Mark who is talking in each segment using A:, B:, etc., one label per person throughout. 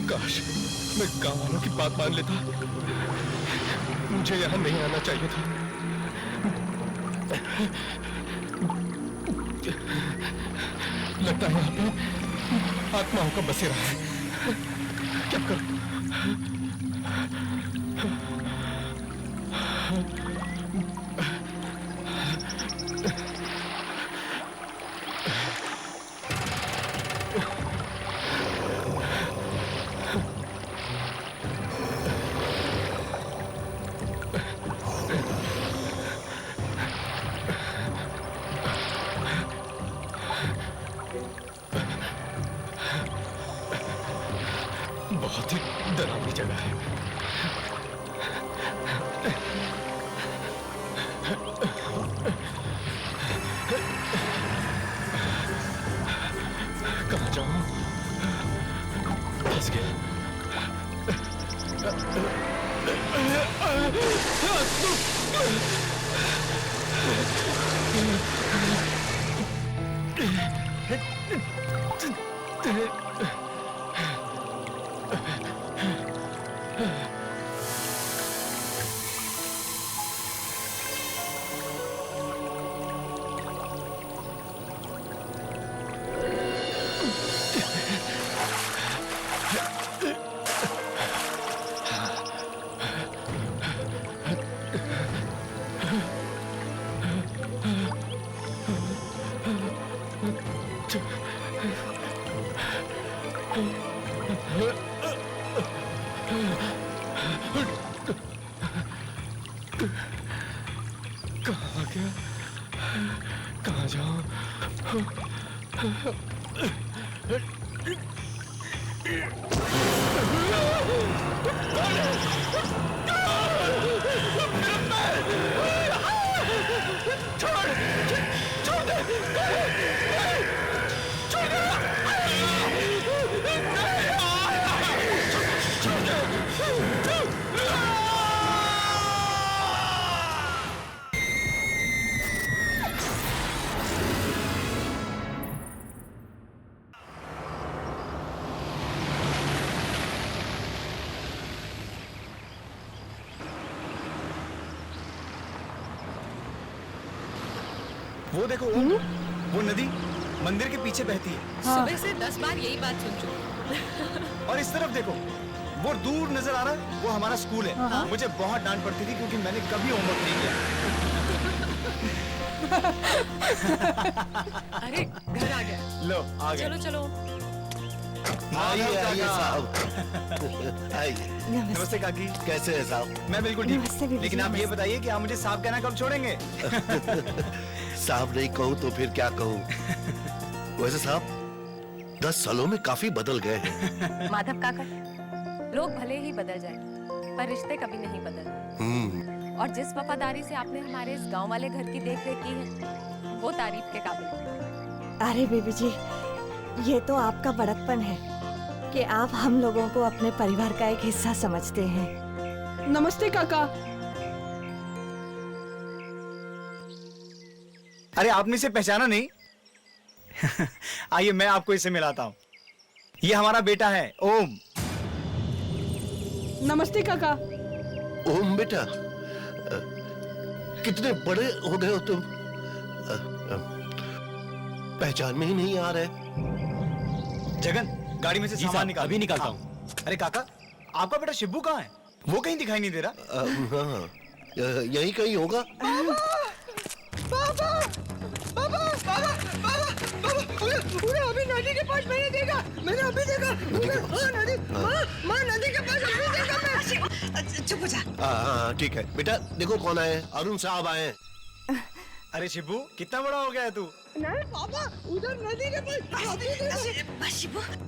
A: काश मैं गांव वालों की बात मान लेता। मुझे यहाँ नहीं आना चाहिए था। लगता है यहाँ पे आत्माओं का बसेरा है। क्या करूं? बहुत ही डरावनी जगह है। कहाँ जाऊं? फंस गया। कहाँ आ गया? कहाँ जाऊं? छोड़ दे!
B: वो देखो वो नदी मंदिर के पीछे बहती है।
C: सुबह से 10 बार यही बात सुन चुकी।
B: और इस तरफ देखो, वो दूर नजर आ रहा है, वो हमारा स्कूल है। मुझे बहुत डांट पड़ती थी क्योंकि मैंने कभी होमवर्क नहीं किया।
C: अरे घर आ गया।
B: लो आ गया।
C: चलो चलो।
D: आइए साहब। आइए।
B: नमस्ते काकी।
D: कैसे है साहब?
B: मैं बिल्कुल ठीक। लेकिन आप ये बताइए कि आप मुझे साहब कहना कब छोड़ेंगे?
D: साहब नहीं कहूँ तो फिर क्या कहूँ? वैसे साहब 10 सालों में काफी बदल गए हैं।
C: माधव काका, लोग भले ही बदल जाए पर रिश्ते कभी नहीं बदलते। और जिस वफादारी से आपने हमारे इस गांव वाले घर की देखरेख की है वो तारीफ के काबिल है।
E: अरे बेबी जी, ये तो आपका बड़कपन है कि आप हम लोगों को अपने परिवार का एक हिस्सा समझते हैं।
F: नमस्ते काका।
B: अरे आपने इसे पहचाना नहीं? आइए मैं आपको इसे मिलाता हूँ। ये हमारा बेटा है ओम।
F: नमस्ते काका।
D: ओम बेटा, कितने बड़े हो गए हो तुम। पहचान में ही नहीं आ रहे।
B: जगन, गाड़ी में से सामान निकाल।
A: अभी निकालता हूँ।
B: अरे काका, आपका बेटा शिब्बू कहाँ है? वो कहीं दिखाई नहीं दे रहा।
D: हाँ, यही कहीं होगा।
F: उन्हें अभी नदी के पास मैंने देखा। मैंने अभी देखा। नदी, माँ नदी के पास अभी देखा मैं। चुप हो जा।
D: हाँ ठीक है बेटा। देखो कौन आए? अरुण साहब आए।
B: अरे शिब्बू, कितना बड़ा हो गया है तू?
F: नहीं पापा, उधर नदी के पास।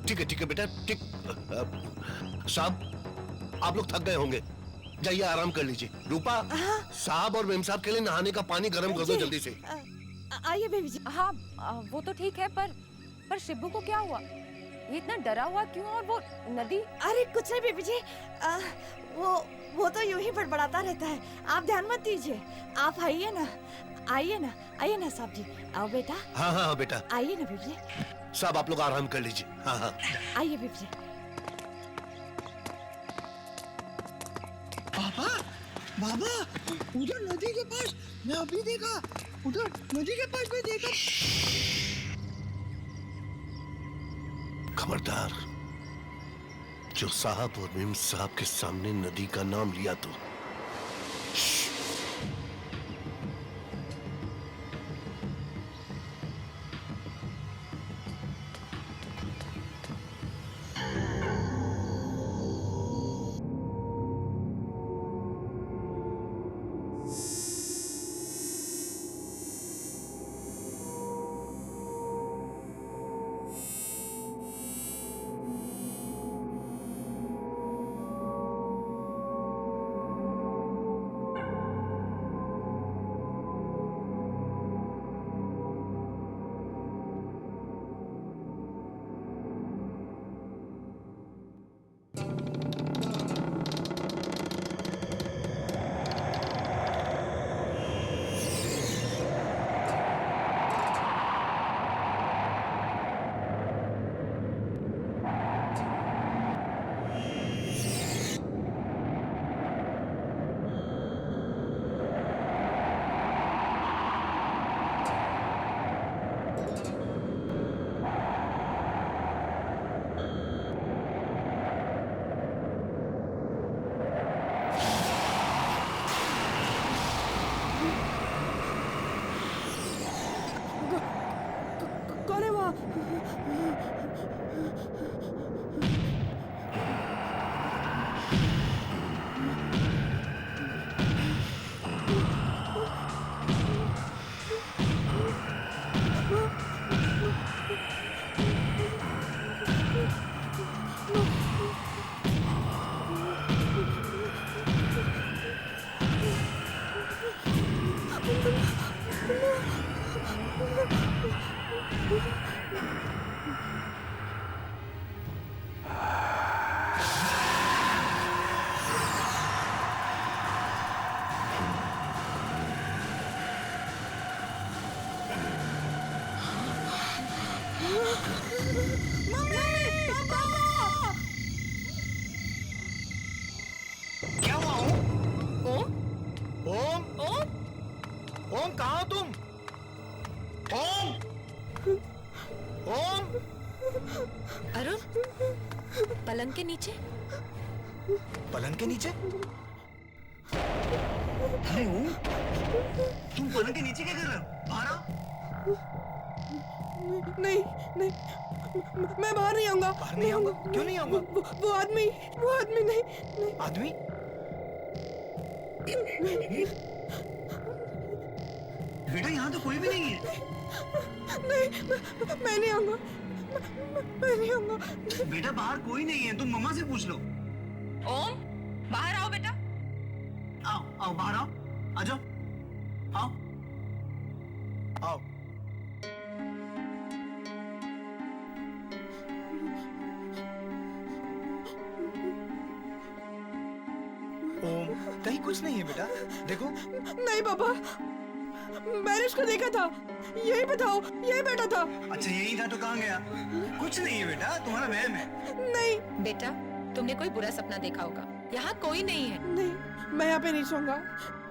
D: ठीक है बेटा, ठीक। साहब आप लोग थक गए होंगे, जाइए आराम कर लीजिए। रूपा, साहब और मेम साहब के लिए नहाने का पानी गर्म कर दो जल्दी से।
E: आइए बेबी जी।
C: हाँ वो तो ठीक है पर शिब्बू को क्या हुआ? ये इतना डरा हुआ क्यों? और वो नदी?
E: अरे कुछ नहीं बेबी जी, वो तो यूं ही बड़बड़ाता रहता है, आप ध्यान मत दीजिए। आप आइए ना साहब जी। आओ बेटा।
D: हाँ बेटा।
E: आइए ना बेबी जी।
D: साहब आप लोग आराम कर लीजिए। हाँ।
E: आइए बेबी जी।
F: बाबा उधर नदी के पास मैं अभी देखा, उधर नदी के पास मैं देखा।
D: खबरदार, जो साहब और मेम साहब के सामने नदी का नाम लिया तो
F: कौन है वहाँ?
B: क्या हुआ ओम?
C: ओम
B: ओम?
C: ओम
B: ओम कहाँ हो तुम? ओम? ओम?
C: अरुण, पलंग के नीचे।
B: पलंग के नीचे?
F: अरे ओम, तुम पलंग के नीचे क्या कर रहे हो? बाहर आओ। नहीं नहीं, मैं बाहर नहीं आऊंगा।
B: बाहर नहीं आऊंगा? क्यों नहीं आऊंगा?
F: वो आदमी नहीं।
B: आदमी?
F: बेटा यहाँ तो कोई भी नहीं है। नहीं, मैं नहीं आऊंगा। मैं नहीं आऊंगा। बेटा बाहर कोई नहीं है, तुम मम्मा से पूछ लो।
C: ओम, बाहर आओ बेटा।
F: आओ बाहर आओ, आ जाओ, आओ।
B: आओ। ओम, कहीं कुछ नहीं है बेटा, देखो।
F: नहीं पापा, मैंने उसको देखा था, यही बताओ, यही बैठा था। अच्छा यही था तो कहाँ गया? कुछ नहीं है बेटा, तुम्हारा वहम है। नहीं
C: बेटा, तुमने कोई बुरा सपना देखा होगा। यहाँ कोई नहीं है।
F: नहीं, मैं यहाँ पे नहीं सोऊंगा,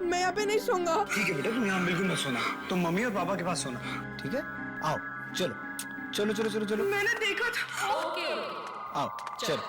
F: मैं यहाँ पे नहीं सोऊंगा। ठीक है बेटा, तुम यहाँ बिल्कुल मत सोना, तुम मम्मी और पापा के पास सोना।
B: ठीक है, आओ, चलो चलो चलो चलो चलो।
F: मैंने देखा था।
C: ओके।
B: आओ, चलो।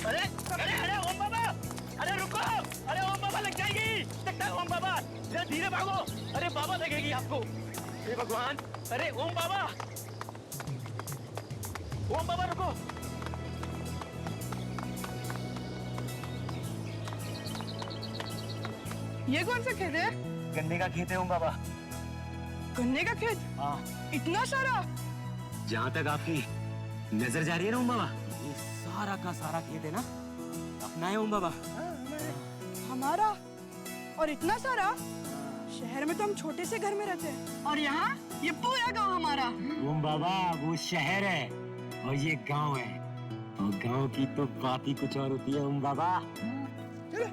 G: अरे ओम बाबा, अरे रुको, अरे ओम बाबा लग जाएगी, लगता है ओम बाबा, जरा धीरे भागो, अरे बाबा लगेगी आपको। हे भगवान, अरे ओम बाबा रुको।
F: ये कौन सा खेत है?
G: गन्ने का खेत है ओम बाबा।
F: गन्ने का खेत?
G: हाँ,
F: इतना सारा?
G: जहाँ तक आपकी नजर जा रही है ना ओम बाबा, ये सारा का सारा खेत है ना अपना है ओम बाबा।
F: हमारा?
H: और इतना सारा? शहर में तो हम छोटे से घर में रहते हैं, और यहाँ ये पूरा गांव हमारा।
F: ओम बाबा वो शहर है और ये गांव है, और गांव की तो बात ही कुछ और होती है। ओम बाबा
H: चलो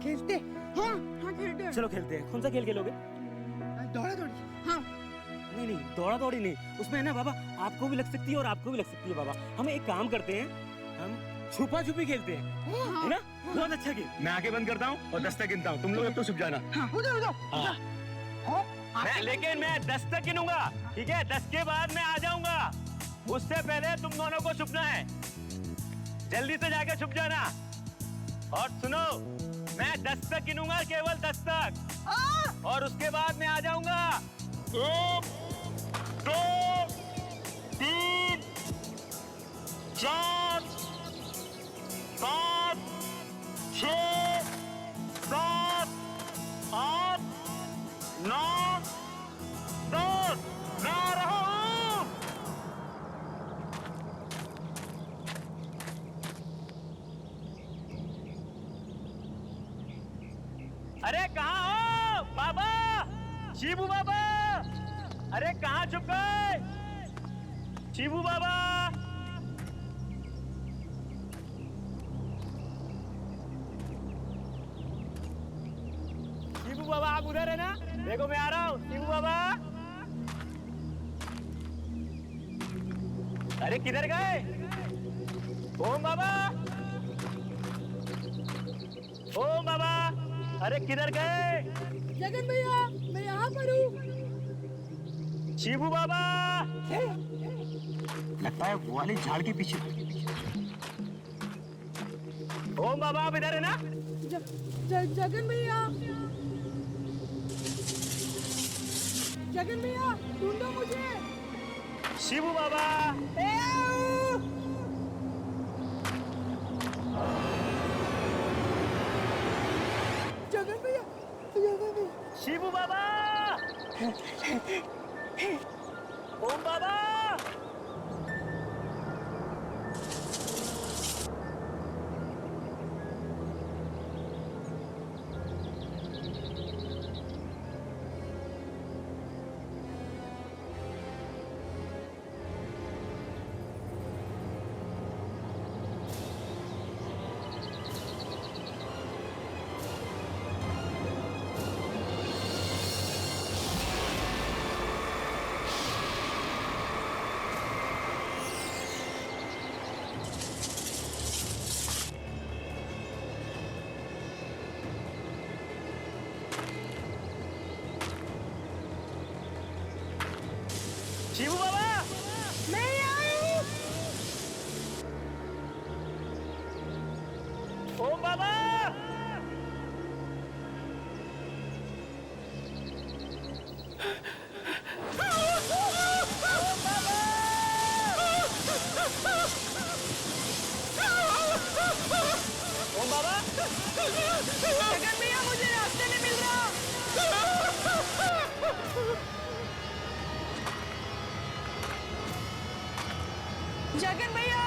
H: खेलते। हाँ हाँ खेलते हैं।
F: चलो खेलते हैं। कौन सा खेल खेलोगे?
H: दौड़ा दौड़ी। हाँ
F: नहीं नहीं, दौड़ा दौड़ी नहीं, उसमें है ना बाबा आपको भी लग सकती है और आपको भी लग सकती है। बाबा हम एक काम करते हैं, हम छुपा छुपी खेलते हैं, है ना? बहुत अच्छा खेल। मैं आंखें बंद करता हूँ और 10 तक गिनता हूँ, तुम लोग अब तो छुप जाना।
G: लेकिन मैं 10 तक गिनूंगा, ठीक है? 10 के बाद मैं आ जाऊंगा। उससे पहले तुम दोनों को छुपना है। जल्दी से जाके छुप जाना। और सुनो, मैं 10 तक गिनूंगा, केवल 10 तक, और उसके बाद मैं आ जाऊंगा। 1 2 3 4 5 6 7 8 9 10। मैं आ रहा हूं। अरे कहाँ हो बाबा? शिबू बाबा, अरे कहाँ छुप गए? शिबू बाबा, शिबू बाबा आप उधर है ना? देखो मैं आ रहा हूँ। शिबू बाबा, अरे किधर गए? ओम बाबा, ओम बाबा, अरे किधर गए?
H: जगन भैया मैं यहाँ पर हूँ।
G: शिबू बाबा,
F: लगता है वो वाले झाड़ के पीछे।
G: ओम बाबा आप इधर है ना?
H: जगन भैया, जगन भैया ढूंढो मुझे।
G: शिबू बाबा,
H: जगन भैया, जगन भैया।
G: शिबू बाबा, ओम बाबा, शिबू बाबा,
H: मैं यहाँ हूँ।
G: ओम बाबा, ओम बाबा,
H: जगन भैया मुझे रास्ते नहीं मिल रहा। जगन भैया,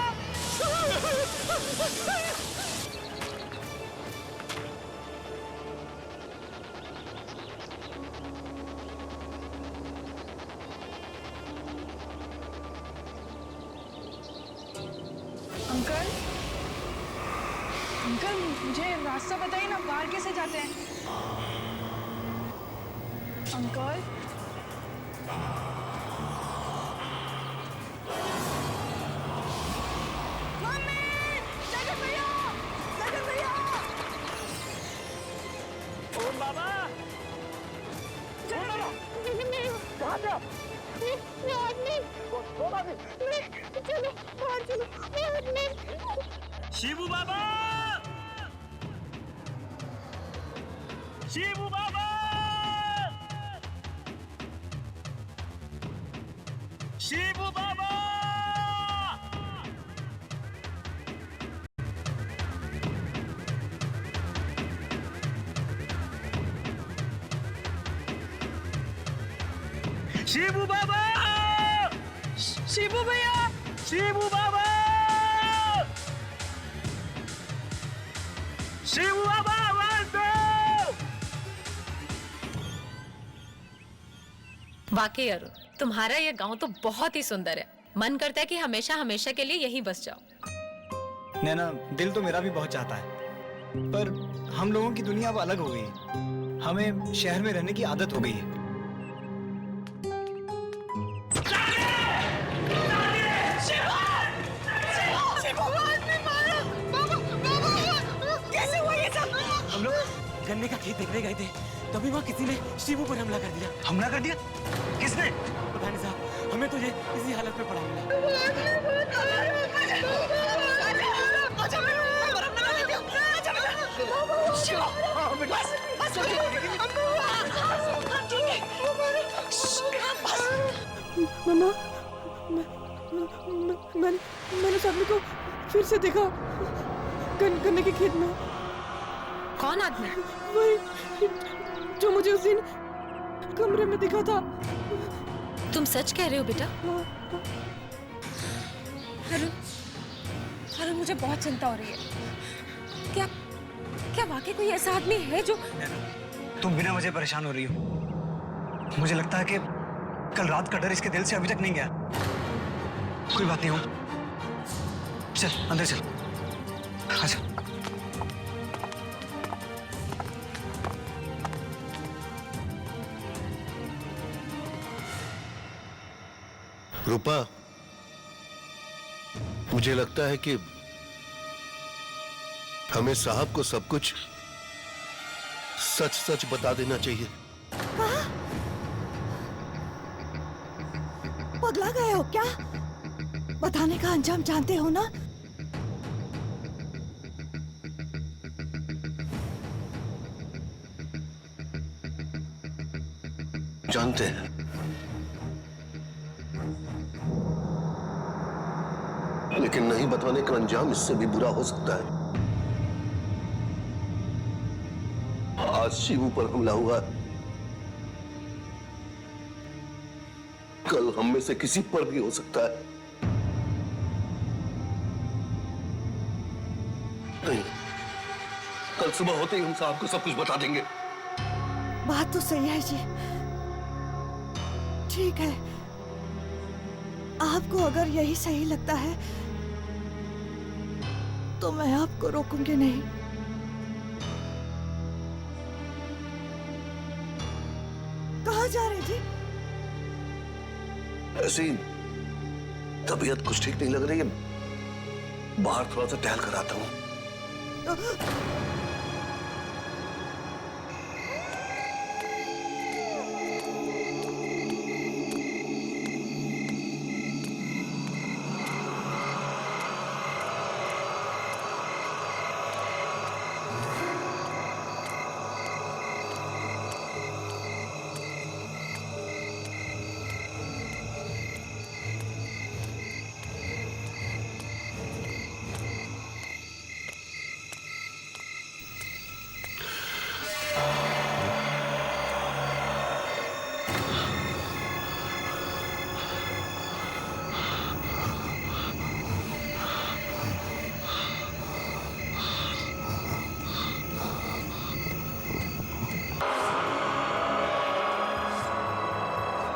H: अंकल, अंकल मुझे रास्ता बताइए ना, बाहर कैसे जाते हैं? अंकल, मम्मी, जगन भैया, जगन भैया,
G: ओम बाबा,
H: जगन भैया,
G: कहाँ पे हो?
H: चलो बाहर चलो।
G: शिबू बाबा, शिबू बाबा, शिबू बाबा, शिबू बाबा,
H: शिबू भैया,
G: शिबू बाबा, शिबू बाबा, 1 2
C: वाकई अरुण, तुम्हारा ये गांव तो बहुत ही सुंदर है। मन करता है कि हमेशा हमेशा के लिए यहीं बस जाओ।
B: नैना, दिल तो मेरा भी बहुत चाहता है, पर हम लोगों की दुनिया अब अलग हो गई है। हमें शहर में रहने की आदत हो गई है।
H: कैसे हुआ ये सब?
F: हम लोग गन्ने का खेत देखने गए थे, तभी वहाँ किसी ने शिवू पर हमला कर दिया।
B: हमला कर दिया? किसने?
F: पता नहीं साहब, हमें तो ये इसी हालत में पड़ा मिला।
H: मम्मा, मैंने सामने को फिर से देखा गन्ने के खेत में।
C: कौन आदमी?
H: वही जो मुझे उस दिन कमरे में दिखा था।
C: तुम सच कह रहे हो बेटा?
H: अरुण, अरुण मुझे बहुत चिंता हो रही है। क्या क्या वाकई कोई ऐसा आदमी है जो...
B: तुम बिना वजह परेशान हो रही हो। मुझे लगता है कि कल रात का डर इसके दिल से अभी तक नहीं गया। कोई बात नहीं हो, चल अंदर चल। अच्छा।
D: रूपा, मुझे लगता है कि हमें साहब को सब कुछ सच सच बता देना चाहिए।
E: पगला गए हो क्या? बताने का अंजाम जानते हो ना?
D: जानते हैं, लेकिन नहीं बताने का अंजाम इससे भी बुरा हो सकता है। आज शिवू पर हमला हुआ, कल हम में से किसी पर भी हो सकता है। नहीं, कल सुबह होते ही हम साहब को सब कुछ बता देंगे।
E: बात तो सही है जी। ठीक है, आपको अगर यही सही लगता है तो मैं आपको रोकूंगी नहीं। कहाँ जा रहे जी?
D: ऐसी तबीयत कुछ ठीक नहीं लग रही है, बाहर थोड़ा सा टहल कर आता हूं।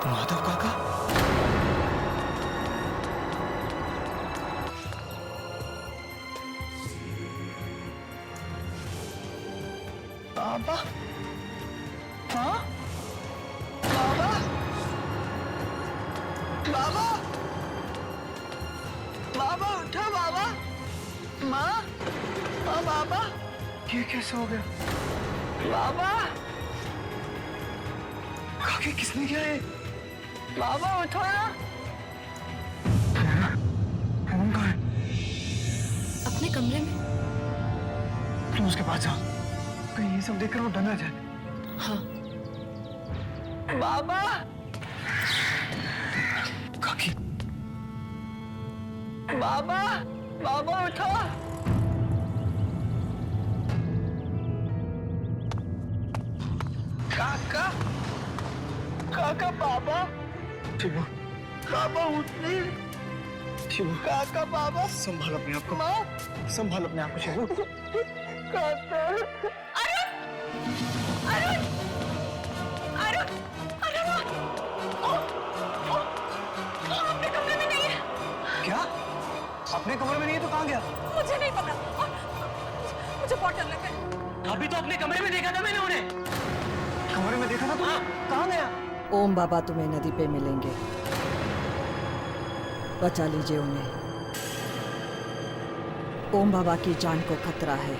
B: माधव काका,
H: बाबा, हाँ? बाबा, बाबा, बाबा उठो बाबा, माँ, हाँ बाबा,
B: ये कैसे हो गया?
H: बाबा,
B: काके किसने किया है?
H: बाबा उठो ना।
B: कौन कहाँ है?
C: अपने कमरे में।
B: तुम उसके पास जाओ, कहीं ये सब देखकर वो डर ना जाए।
C: हाँ।
H: बाबा,
B: काकी,
H: बाबा, बाबा उठो। काका, काका बाबा,
B: शिवू,
H: बाबा उठनी।
B: शिवू,
H: काका बाबा,
B: संभाल अपने आप को,
H: माँ,
B: संभाल अपने आप को शिवू।
H: काका। अरुण, अरुण, अरुण, अरुण, ओ
B: मैं कमरे में नहीं है तो कहाँ गया?
H: मुझे नहीं पता और मुझे बहुत डर लग रहा है।
F: अभी तो अपने कमरे में देखा था मैंने उन्हें।
B: कमरे में देखा था तो कहाँ गया?
E: ओम बाबा तुम्हें नदी पे मिलेंगे, बचा लीजिए उन्हें। ओम बाबा की जान को खतरा है।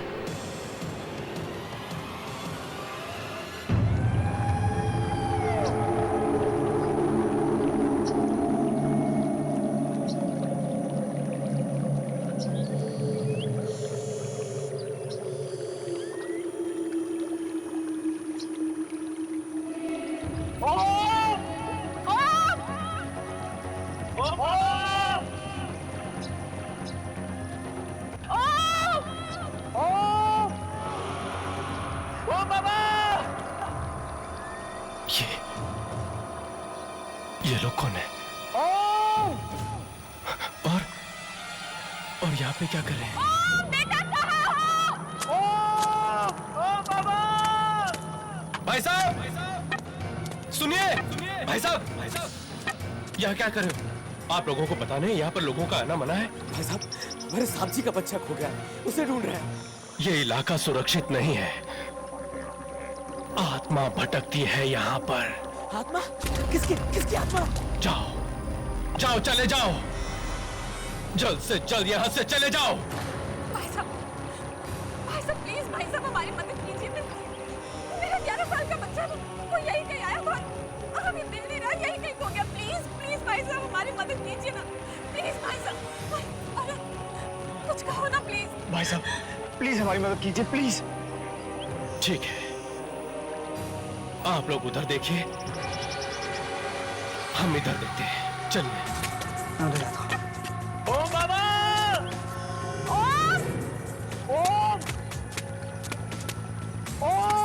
A: ये लोग कौन है? और यहाँ पे क्या कर रहे हैं? भाई साहब सुनिए, भाई साहब यहाँ क्या कर रहे हो? आप लोगों को पता नहीं यहाँ पर लोगों का आना मना है?
F: भाई साहब, हमारे साहब जी का बच्चा खो गया है, उसे ढूंढ रहे हैं।
A: ये इलाका सुरक्षित नहीं है, आत्मा भटकती है यहाँ पर।
F: आत्मा? किसकी आत्मा?
A: जाओ जाओ, चले जाओ, जल्द से जल्द यहाँ से चले जाओ।
H: भाई साहब प्लीज भाई साहब हमारी मदद कीजिए। मेरा 11 साल का बच्चा है, वो यही कहीं आया था और हमें मिल नहीं रहा, यही कहीं खो गया। प्लीज भाई साहब हमारी मदद कीजिए ना, प्लीज भाई साहब। अरे कुछ कहो ना प्लीज।
B: भाई साहब प्लीज हमारी मदद कीजिए, प्लीज।
A: ठीक है, आप लोग उधर देखिए, हम इधर देखते हैं। चलिए।
B: मैं उधर जाता हूँ।
G: ओम बाबा!
H: ओम!
G: ओम! ओम!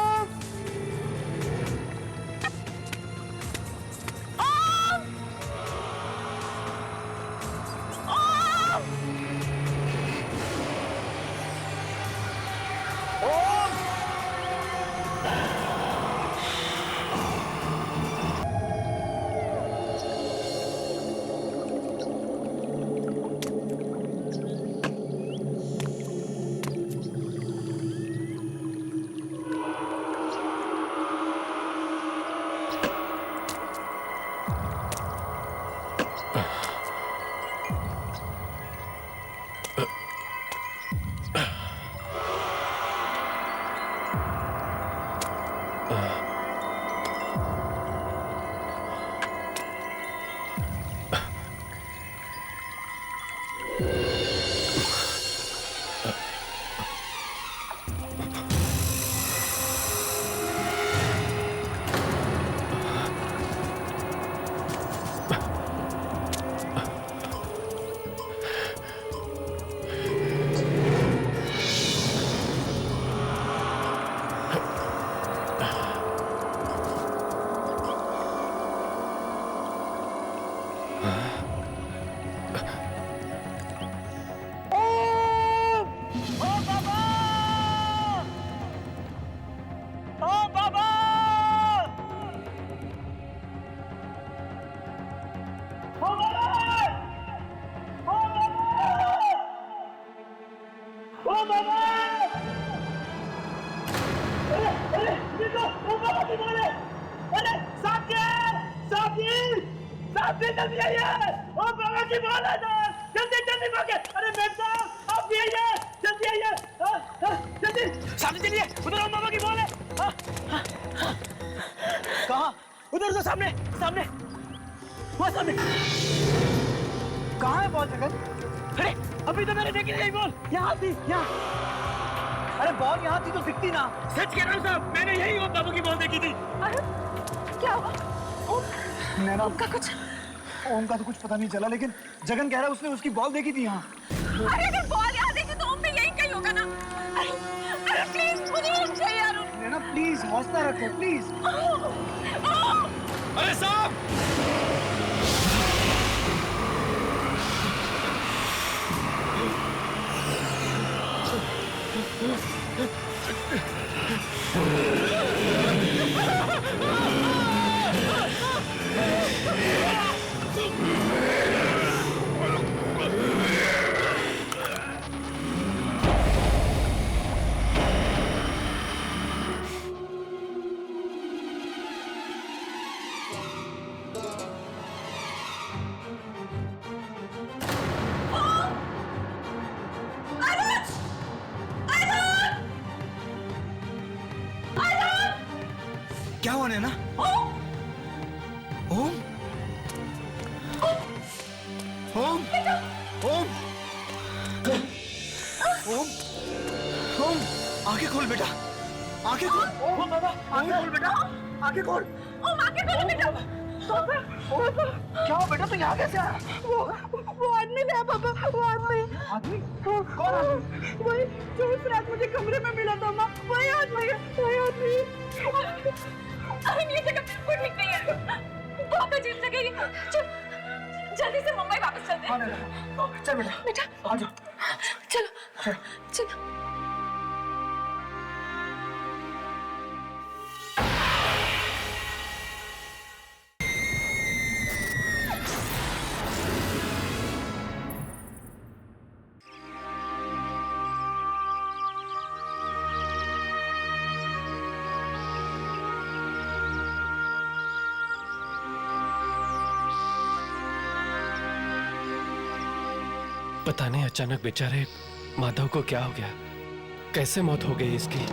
F: जल्दी आइए, ओ बाबा की बोल है सर, जल्दी जल्दी भागे। अरे मेम साहब आप भी आइए, जल्दी आइए, जल्दी सामने चलिए, उधर ओ बाबा की बोल है। कहाँ? उधर तो सामने सामने, वहाँ सामने। कहाँ है बॉल जगन? अरे अभी तो मैंने देखी नहीं बॉल, यहाँ थी यहाँ। अरे बॉल यहाँ थी तो दिखती ना। सच कह रहा हूँ साहब, मैंने यही ओ बाबू की बॉल देखी थी।
H: अरे क्या हुआ? ओम का कुछ
B: ओम का तो कुछ पता नहीं चला, लेकिन जगन कह रहा है उसने उसकी बॉल देखी थी यहाँ।
H: अरे अगर बॉल यहाँ देखी तो ओम भी यही कहीं होगा ना। अरे प्लीज मुझे ओम चाहिए यार।
B: नैना प्लीज हौसला रखो प्लीज।
A: अरे साहब
B: आंखें खोल बेटा, आंखें खोल। ओ बाबा, आंखें खोल बेटा, आंखें खोल।
H: ओ माँ के खोलो बेटा।
B: क्या हो बेटा, तू यहाँ कैसे आया?
E: वो आदमी था पापा, वो आदमी।
B: आदमी? कौन आदमी?
E: वही जो उस रात मुझे कमरे में मिला था माँ, वही आदमी।
H: अरे ये जगह बिल्कुल ठीक नहीं है, बहुत अजीब जगह है ये। चल जल्दी से मुंबई वापस चलते हैं।
B: चल बेटा,
H: बेटा
B: आ जाओ।
H: चलो चलो।
A: पता नहीं अचानक बेचारे माधव को क्या हो गया, कैसे मौत हो गई इसकी।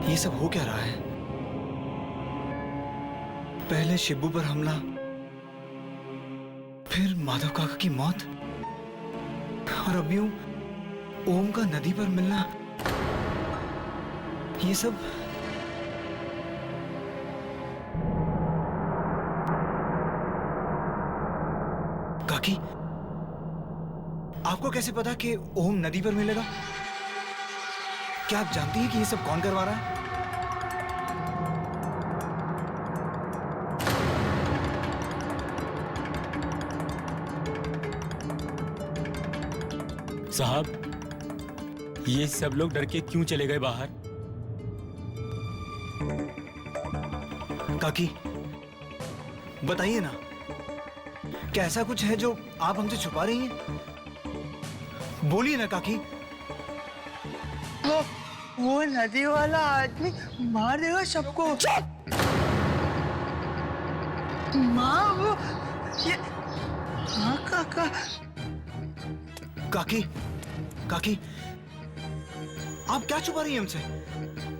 B: ये सब हो क्या रहा है? पहले शिब्बू पर हमला, फिर माधव काका की मौत, और अब यूं ओम का नदी पर मिलना। ये सब काकी, आपको कैसे पता कि ओम नदी पर मिलेगा? क्या आप जानती हैं कि ये सब कौन करवा रहा है?
F: साहब, ये सब लोग डर के क्यों चले गए बाहर?
B: काकी, बताइए ना, क्या ऐसा कुछ है जो आप हमसे छुपा रही हैं? बोलिए ना काकी।
I: वो नदी वाला आदमी मार देगा सबको। माँ वो ये हाँ काका।
B: काकी, काकी, आप क्या छुपा रही हैं हमसे?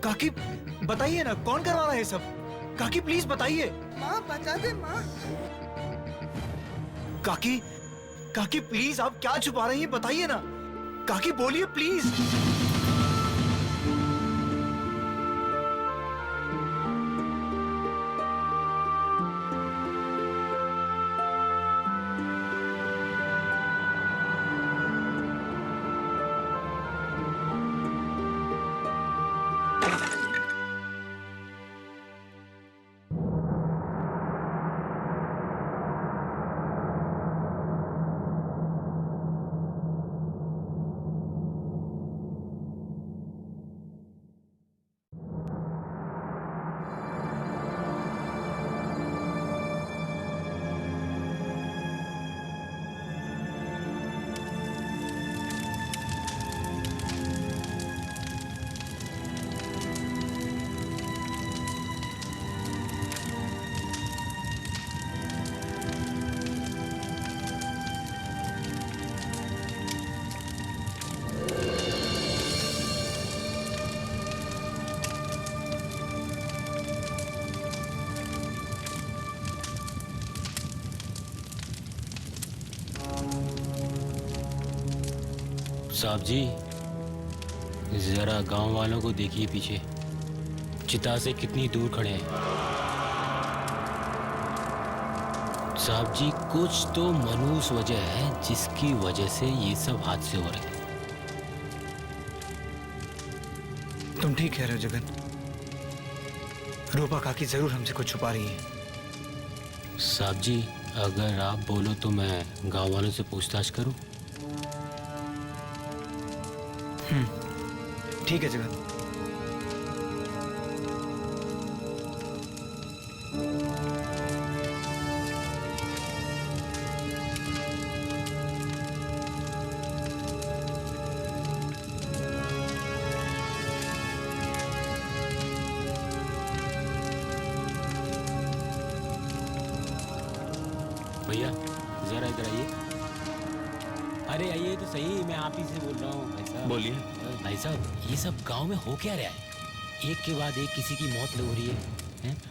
B: काकी, बताइए ना, कौन करवा रहा है ये सब? काकी प्लीज बताइए।
I: माँ बता दे माँ।
B: काकी, काकी प्लीज, आप क्या छुपा रही हैं? बताइए ना काकी, बोलिए प्लीज।
F: साहब जी, जरा गांव वालों को देखिए पीछे, चिता से कितनी दूर खड़े हैं। साहब जी, कुछ तो मनूस वजह है जिसकी वजह से ये सब हादसे हो रहे हैं।
B: तुम ठीक कह रहे हो जगन। रूपा काकी जरूर हमसे कुछ छुपा रही है।
F: साहब जी, अगर आप बोलो तो मैं गांव वालों से पूछताछ करूं?
B: ठीक है जगन।
F: भैया जरा इधर आइए। अरे आइए तो सही, मैं आप ही से बोल रहा हूँ भाई साहब।
A: बोलिए।
F: भाई साहब ये सब गांव में हो क्या रहा है? एक के बाद एक किसी की मौत हो रही है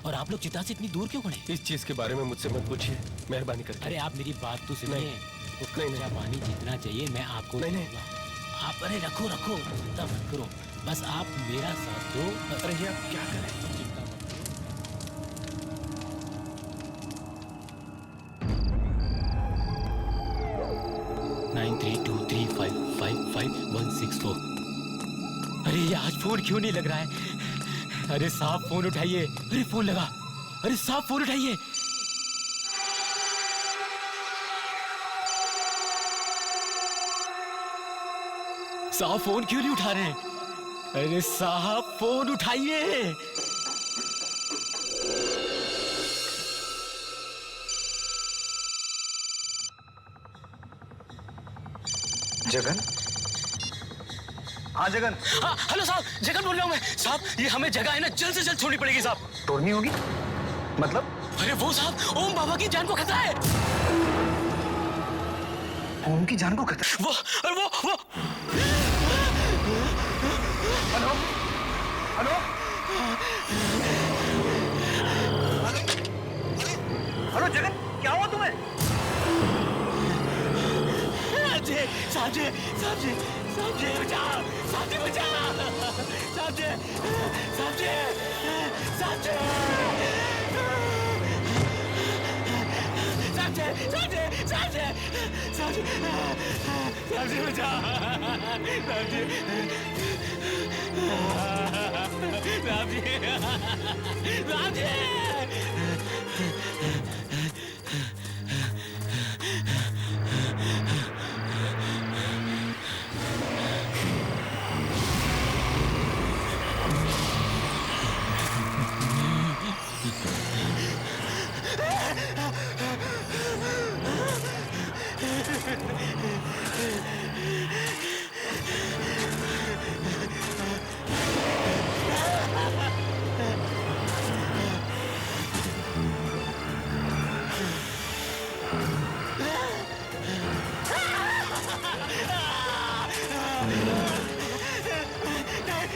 F: और आप लोग चिता से इतनी दूर क्यों खड़े?
A: इस चीज के बारे में मुझसे मत पूछिए, मेहरबानी करके।
F: अरे आप मेरी बात तो सुनिए।
A: नहीं,
F: कच्चा पानी जितना चाहिए मैं आपको
A: नहीं।
F: आप अरे रखो चिंता मत करो, बस आप मेरा साथ दो।
A: अरे ये आप क्या करें?
F: चिंता मत करो। 9323555164। अरे ये आज फोन क्यों नहीं लग रहा है? अरे साहब फोन उठाइए। अरे फोन लगा। अरे साहब फोन उठाइए। साहब फोन क्यों नहीं उठा रहे हैं? अरे साहब फोन उठाइए।
B: जगन? हाँ जगन।
F: हाँ हेलो साहब, जगन बोल रहा हूँ मैं। साहब ये हमें जगह है ना जल्द से जल्द छोड़नी पड़ेगी साहब।
B: तोड़नी होगी? मतलब?
F: अरे वो साहब ओम बाबा की जान को खतरा है।
B: ओम की जान को खतरा?
F: वो
B: हेलो हेलो हेलो जगन, क्या हुआ तुम्हें?
F: साहब जी बचाओ, साहब जी बचाओ, साहब जी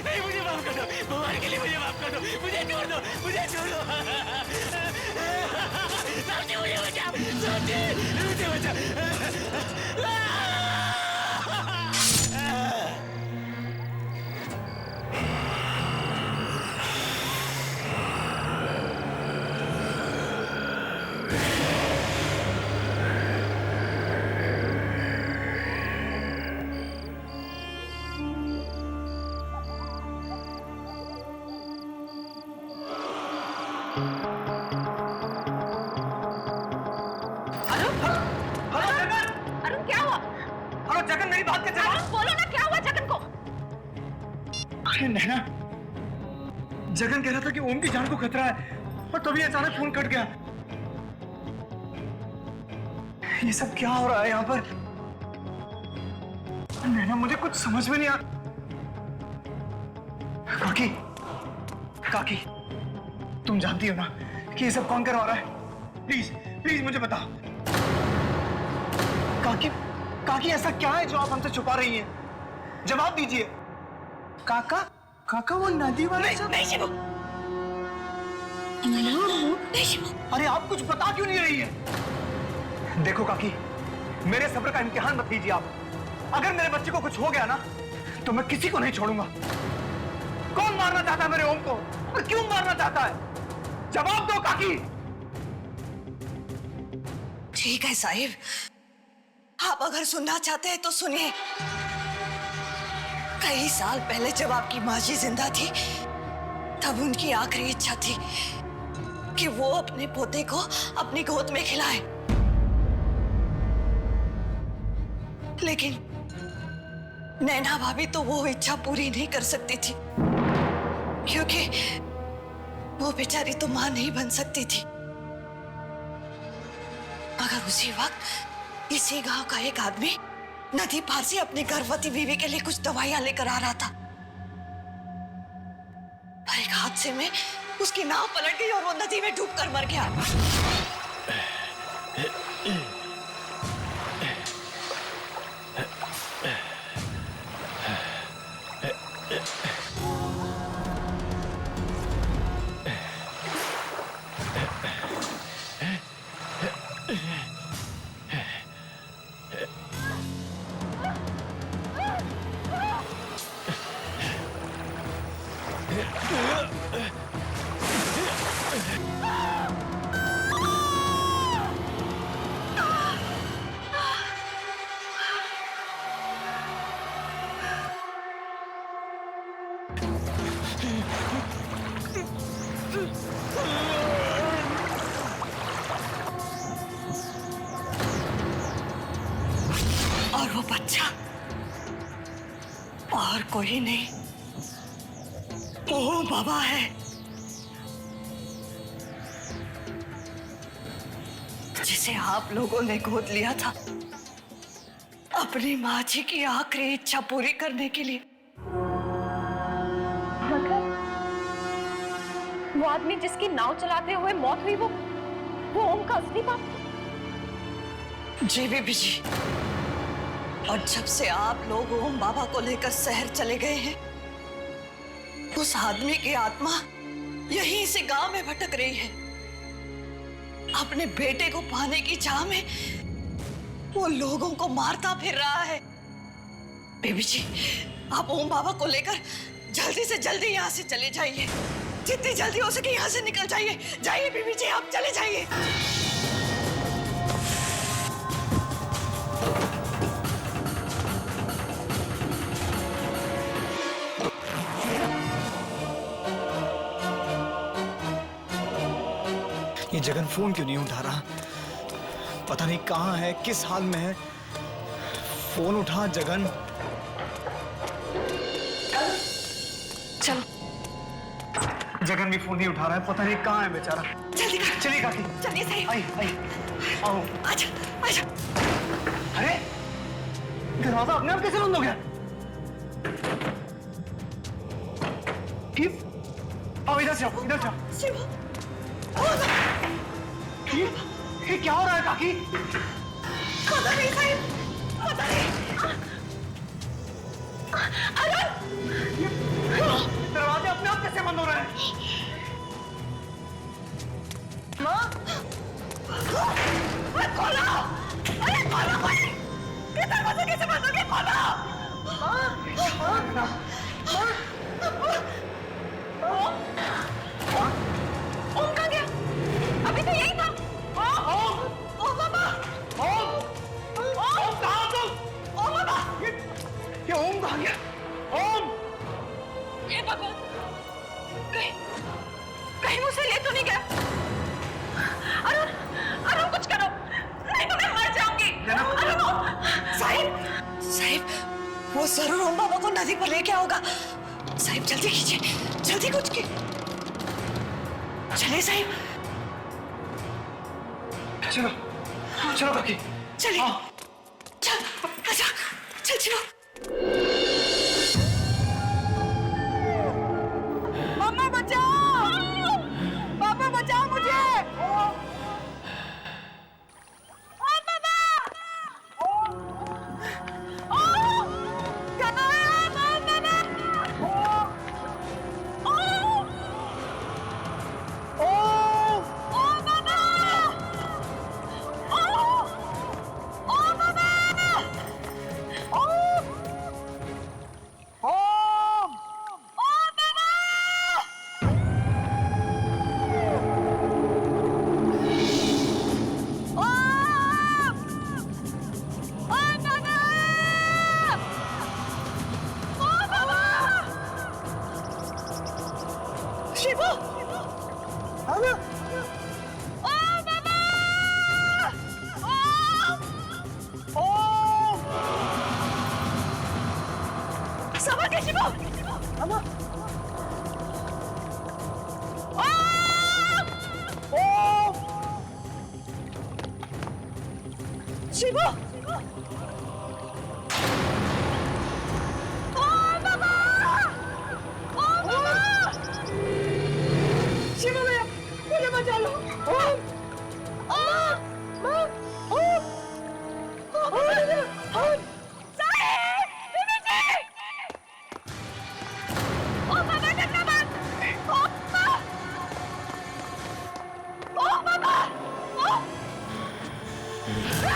F: नहीं मुझे माफ कर दो, भगवान के लिए मुझे माफ कर दो, मुझे छोड़ दो। साहब जी मुझे बचाओ, साहब जी मुझे बचाओ।
B: जगन मेरी बात कर।
H: बोलो ना क्या हुआ जगन को?
B: अरे नैना, जगन कह रहा था कि ओम की जान को खतरा है और तभी अचानक फोन कट गया। ये सब क्या हो रहा है यहाँ पर? नैना मुझे कुछ समझ में नहीं आ। काकी, काकी, तुम जानती हो ना कि ये सब कौन करवा रहा है? प्लीज प्लीज मुझे बताओ। काकी, काकी ऐसा क्या है जो आप हमसे छुपा रही हैं? जवाब दीजिए। काका, काका वो नदी वाला
H: नहीं शिवू।
B: अरे आप कुछ बता क्यों नहीं रही है? देखो काकी, मेरे सब्र का इम्तिहान मत लीजिए आप। अगर मेरे बच्चे को कुछ हो गया ना तो मैं किसी को नहीं छोड़ूंगा। कौन मारना चाहता है मेरे ओम को और क्यों मारना चाहता है? जवाब दो काकी।
E: ठीक है साहिब, आप अगर सुनना चाहते हैं तो सुनिए। कई साल पहले जब आपकी माँ जी जिंदा थी तब उनकी आखिरी इच्छा थी कि वो अपने पोते को अपनी गोद में खिलाए, लेकिन नैना भाभी तो वो इच्छा पूरी नहीं कर सकती थी क्योंकि वो बेचारी तो मां नहीं बन सकती थी। मगर उसी वक्त इसी गांव का एक आदमी नदी पार से अपनी गर्भवती बीवी के लिए कुछ दवाइयां लेकर आ रहा था, पर एक हादसे में उसकी नाव पलट गई और वो नदी में डूबकर मर गया। और वो बच्चा और कोई नहीं, वो बाबा है। जिसे आप लोगों ने गोद लिया था अपनी माँ जी की आखिरी इच्छा पूरी करने के लिए।
C: वो आदमी जिसकी नाव चलाते हुए मौत हुई, वो ओम का असली बाप।
E: जी बीबी जी, और जब से आप लोग ओम बाबा को लेकर शहर चले गए हैं, उस आदमी की आत्मा यहीं से गांव में भटक रही है। अपने बेटे को पाने की चाह में वो लोगों को मारता फिर रहा है। बेबी जी, आप ओम बाबा को लेकर जल्दी से जल्दी यहाँ से चले जाइए। जितनी जल्दी हो सके यहाँ से निकल जाइए। जाइए बेबी जी, आप चले जाइए।
B: ये जगन फोन क्यों नहीं उठा रहा? पता नहीं कहाँ है, किस हाल में है। फोन उठा जगन।
E: चलो।
B: जगन भी फोन नहीं उठा रहा है, पता नहीं कहाँ है बेचारा।
E: जल्दी कर।
B: चलिए काकी।
E: चलिए सही।
B: आई आई आओ।
E: आजा आजा।
B: अरे दरवाजा अपने आप कैसे बंद हो गया? आओ इधर से आओ, इधर से आओ।
E: शिवा,
B: ये क्या हो रहा है काकी?
E: पता नहीं साहिब, पता नहीं।
B: दरवाजे अपने आप कैसे बंद हो रहे हैं?
E: माँ, अरे खोलो, अरे खोलो भाई, ये दरवाजा कैसे बंद हो गया? खोलो। ओम कहाँ गया? अभी तो यही था। ओम बाबा, ओम कहाँ तुम? ओम बाबा,
B: ये ओम कहाँ गया? ओम!
E: ये भगवान, कहीं मुझसे ले तो नहीं गया? अरुण, अरुण कुछ करो, नहीं तो मैं मर जाऊंगी। अरुण, साहिब, साहिब, वो जरूर ओम बाबा को नदी पर लेके आओगा। साहिब जल्दी कीजिए, जल्दी कुछ की। चलिए साहिब,
B: चलो चलो काकी।
E: चलिए, चल, आजा, चल चलो। मम्मा बचाओ, पापा बचाओ मुझे। शिवू, संभल के शिवू। शिवू, शिवू भैया, मुझे बचा लो। ओम, ओम, ओम,
I: Simple!